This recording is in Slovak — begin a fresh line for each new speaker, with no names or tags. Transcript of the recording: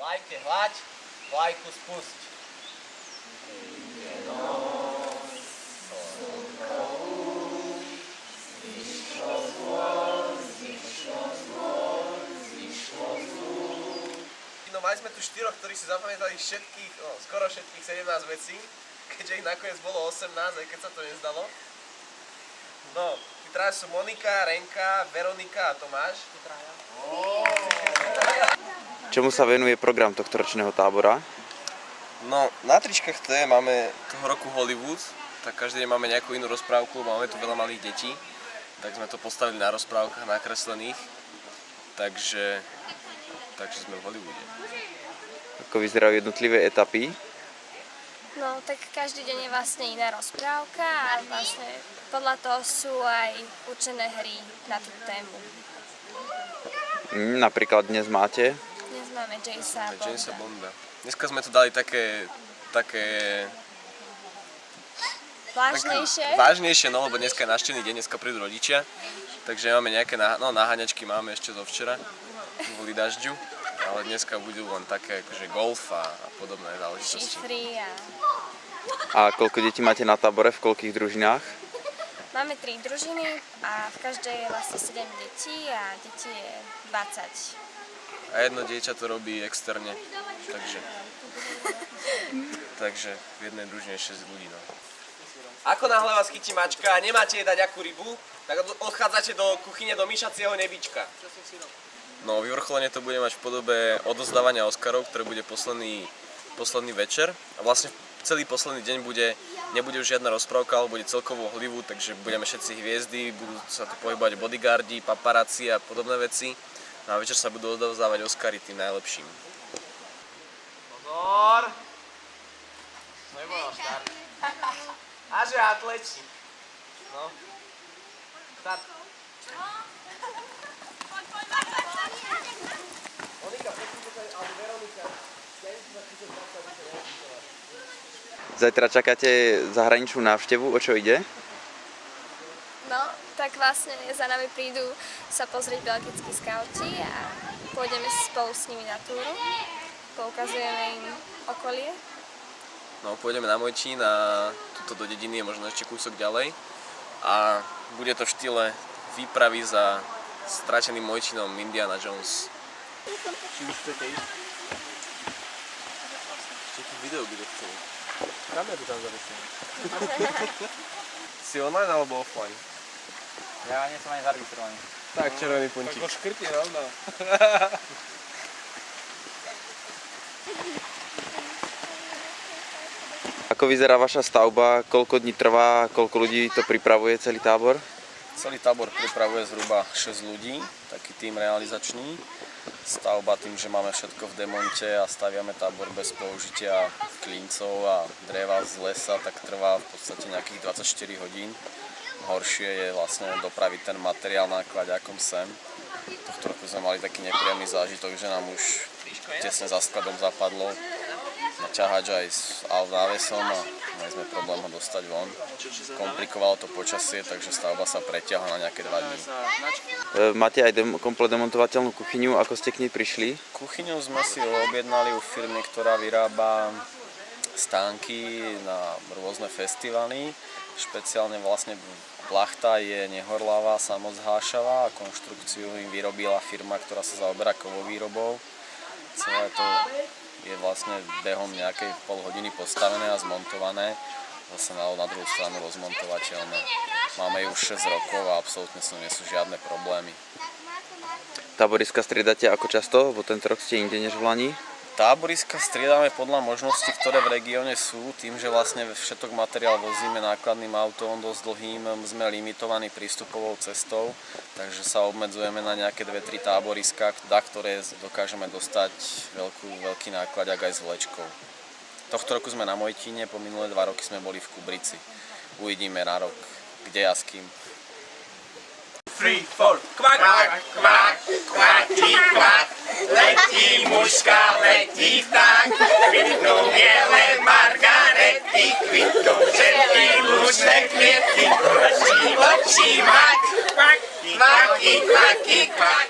Vlajke hlaď, vlajku spusť. No mali sme tu 4, ktorí si zapamätali všetkých, skoro všetkých 17 vecí, keďže ich nakoniec bolo 18, aj keď sa to nezdalo. No, tí traja sú Monika, Renka, Veronika a Tomáš.
Čomu sa venuje program tohto ročného tábora?
No, na tričkách máme toho roku Hollywood, tak každý deň máme nejakú inú rozprávku, máme tu veľa malých detí, tak sme to postavili na rozprávkach nakreslených, takže sme v Hollywoode.
Ako vyzerajú jednotlivé etapy?
No, tak každý deň je vlastne iná rozprávka a vlastne podľa toho sú aj určené hry na tú tému.
Napríklad dnes máte?
Dnes máme Jamesa
Bonda. Dneska sme tu dali také vážnejšie, no lebo dneska je návštevný deň, dneska prídu rodičia, takže máme nejaké naháňačky máme ešte zo včera, kvôli dažďu, ale dneska budú len také akože golf a podobné záležitosti.
Šifry
A koľko detí máte na tábore, v koľkých družinách?
Máme 3 družiny a v každej je vlastne 7 detí a detí je 20.
A jedno dieťa to robí externe, takže v jednej družine 6 ľudí. No. Ako náhle vás chytí mačka a nemáte jej dať akú rybu, tak odchádzate do kuchyne do myšacieho nebička. No, vyvrcholenie to bude mať v podobe odozdávania Oscarov, ktoré bude posledný večer. A vlastne celý posledný deň nebude už žiadna rozprávka, ale bude celkovo Hollywood, takže budeme všetci hviezdy, budú sa tu pohybovať bodyguardi, paparazzi a podobné veci. No a večer sa budú odovzdávať Oscary tým najlepším. Pozor! Nebolo štart. A že atleti. No. Štart. Monika, ale Veronika.
Zajtra čakáte zahraničnú návštevu, o čo ide?
No, tak vlastne za nami prídu sa pozrieť belgickí skauti a pôjdeme spolu s nimi na túru. Poukazujeme im okolie.
No, pôjdeme na Mojčín a tuto do dediny je možno ešte kúsok ďalej. A bude to v štýle výpravy za strateným Mojčínom Indiana Jones. Či už chcete ísť? Ešte video bude chceli. Kameru tam zavesíme. Si online alebo offline?
Ja nie som ani zaregistrovaný.
Tak, červený puntík.
Tako škrti, rovno.
Ako vyzerá vaša stavba, koľko dní trvá, koľko ľudí to pripravuje celý tábor?
Celý tábor pripravuje zhruba 6 ľudí, taký tím realizačný. Stavba tým, že máme všetko v demonte a staviame tábor bez použitia klincov a dreva z lesa, tak trvá v podstate nejakých 24 hodín. Horšie je vlastne dopraviť ten materiál náklaďákom sem. Tohto roku sme mali taký nepríjemný zážitok, že nám už tesne za skladom zapadlo ťahač aj s návesom a mali sme problém ho dostať von. Komplikovalo to počasie, takže stavba sa preťahla na nejaké 2 dní.
Máte aj komplet demontovateľnú kuchyňu, ako ste k nej prišli?
Kuchyňu sme si objednali u firmy, ktorá vyrába stánky na rôzne festivaly. Špeciálne vlastne plachta je nehorlavá, samozhášavá a konštrukciu im vyrobila firma, ktorá sa zaoberá kovovýrobou. Celé to je vlastne behom nejakej pol hodiny postavené a zmontované. Zase na druhú stranu rozmontovateľné. Máme ju už 6 rokov a absolútne s ňou nie sú žiadne problémy.
Táboriska striedate ako často? Bo tento rok ste inde než v Lani?
Táboriska striedame podľa možností, ktoré v regióne sú. Tým, že vlastne všetok materiál vozíme nákladným autom dosť dlhým, sme limitovaní prístupovou cestou, takže sa obmedzujeme na nejaké 2-3 táboriska, na ktoré dokážeme dostať veľký nákladák aj s vlečkou. Tohto roku sme na Mojtíne, po minulé 2 roky sme boli v Kubrici. Uvidíme na rok, kde a s kým.
3, 4, kvak, kvak, kvak, kvakí, kvak, letí muška, letí vták, kvitnú biele margarety, kvitnú všetky lučné kvietky, očí, očí, mak, kvak, kvaky, kvaky, kvak.